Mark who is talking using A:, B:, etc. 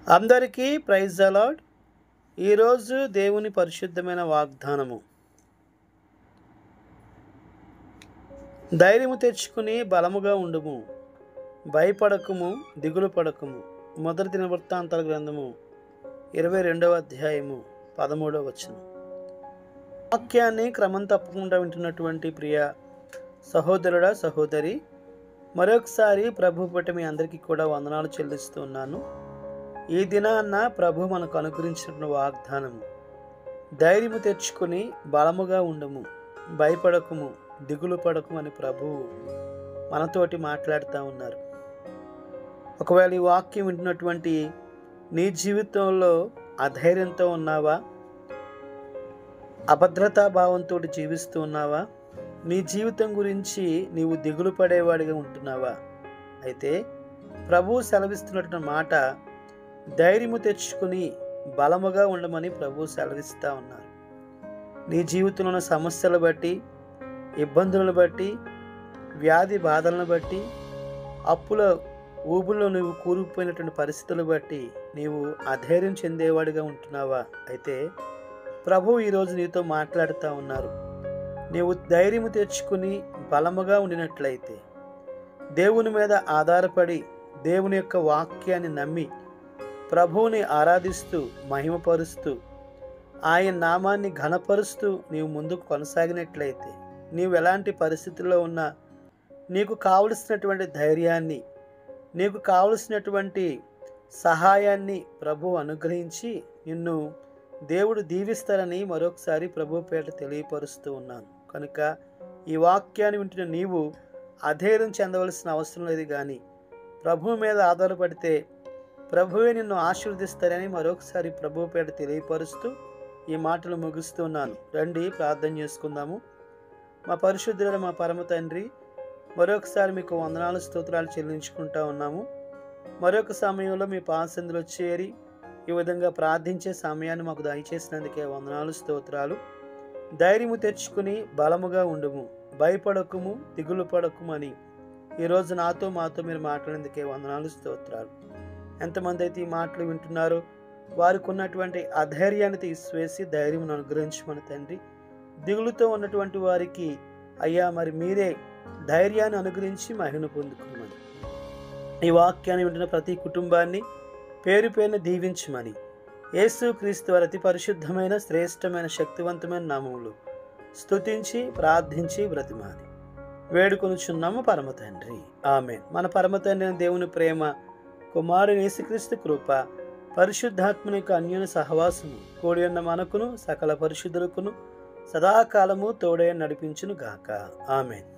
A: అందరికీ praise the lord. ఈరోజు దేవుని పరిశుద్ధమైన వాగ్దానము. ధైర్యము తెచ్చుకుని బలముగా ఉండుము, భయపడకుము, దిగులు పడకుము. మొదటి దినవృత్తాంతాల గ్రంథము 22వ అధ్యాయము 13వ వచనం. వాక్యాన్ని క్రమం తప్పకుండా వింటున్నటువంటి ప్రియ సహోదరుడా, సహోదరి, మరొకసారి ప్రభు పట్ల మీ అందరికీ కూడా వందనాలు చెల్లిస్తున్నాను. ఈ దినాన్న ప్రభు మనకు అనుగ్రహించిన వాగ్దానము, ధైర్యము తెచ్చుకొని బలముగా ఉండము, భయపడకుము, దిగులు పడకుము అని ప్రభువు మనతోటి మాట్లాడుతూ ఉన్నారు. ఒకవేళ ఈ వాక్యం వింటున్నటువంటి నీ జీవితంలో అధైర్యంతో ఉన్నావా? అభద్రతా భావంతో జీవిస్తూ ఉన్నావా? నీ జీవితం గురించి నీవు దిగులు పడేవాడిగా ఉంటున్నావా? అయితే ప్రభువు సెలవిస్తున్నటువంటి మాట, ధైర్యము తెచ్చుకుని బలముగా ఉండమని ప్రభు సెలవిస్తూ ఉన్నారు. నీ జీవితంలో ఉన్న సమస్యలు బట్టి, ఇబ్బందులను బట్టి, వ్యాధి బాధలను బట్టి, అప్పుల ఊబుల్లో నువ్వు కూరుకుపోయినటువంటి పరిస్థితులు బట్టి నీవు అధైర్యం చెందేవాడిగా ఉంటున్నావా? అయితే ప్రభు ఈరోజు నీతో మాట్లాడుతూ ఉన్నారు. నీవు ధైర్యము తెచ్చుకుని బలముగా ఉండినట్లయితే, దేవుని మీద ఆధారపడి దేవుని యొక్క వాక్యాన్ని నమ్మి ప్రభువుని ఆరాధిస్తూ, మహిమపరుస్తూ, ఆయన నామాన్ని ఘనపరుస్తూ నీవు ముందుకు కొనసాగినట్లయితే, నీవు ఎలాంటి పరిస్థితుల్లో ఉన్నా నీకు కావలసినటువంటి ధైర్యాన్ని, నీకు కావలసినటువంటి సహాయాన్ని ప్రభు అనుగ్రహించి నిన్ను దేవుడు దీవిస్తారని మరొకసారి ప్రభు పేట తెలియపరుస్తూ ఉన్నాను. కనుక ఈ వాక్యాన్ని వింటున్న నీవు అధైర్యం చెందవలసిన అవసరం లేదు. కానీ ప్రభు మీద ఆధారపడితే ప్రభువే నిన్ను ఆశీర్వదిస్తారని మరొకసారి ప్రభు పేట తెలియపరుస్తూ ఈ మాటలు ముగిస్తున్నాను. రండి ప్రార్థన చేసుకుందాము. మా పరిశుద్ధుడు, మా పరమ తండ్రి, మరొకసారి మీకు వందనాలు, స్తోత్రాలు చెల్లించుకుంటా ఉన్నాము. మరొక సమయంలో మీ పాసందులో చేరి ఈ విధంగా ప్రార్థించే సమయాన్ని మాకు దయచేసినందుకే వందనాలు, స్తోత్రాలు. ధైర్యము తెచ్చుకుని బలముగా ఉండుము, భయపడకుము, దిగులు పడకుము అని ఈరోజు నాతో మాతో మీరు మాట్లాడేందుకే వందనాలు, స్తోత్రాలు. ఎంతమంది అయితే ఈ మాటలు వింటున్నారో వారికి ఉన్నటువంటి అధైర్యాన్ని తీసివేసి ధైర్యం అనుగ్రహించమని తండ్రి. దిగులుతో ఉన్నటువంటి వారికి అయ్యా మరి మీరే ధైర్యాన్ని అనుగ్రహించి మహిమ పొందుకోమని, ఈ వాక్యాన్ని వింటున్న ప్రతి కుటుంబాన్ని పేరు పేరున దీవించమని యేసు క్రీస్తు వారి అతి పరిశుద్ధమైన, శ్రేష్టమైన, శక్తివంతమైన నామములో స్తుతించి ప్రార్థించి బ్రతిమాలి వేడుకొనుచున్నాము పరమ తండ్రి, ఆమేన్. మన పరమ తండ్రి దేవుని ప్రేమ, కుమారుని యేసుక్రీస్తు కృప, పరిశుద్ధాత్మని యొక్క అన్యోన్య సహవాసము కూడి ఉన్న మనకును సకల పరిశుద్ధులకును సదాకాలము తోడే నడిపించును గాక, ఆమేన్.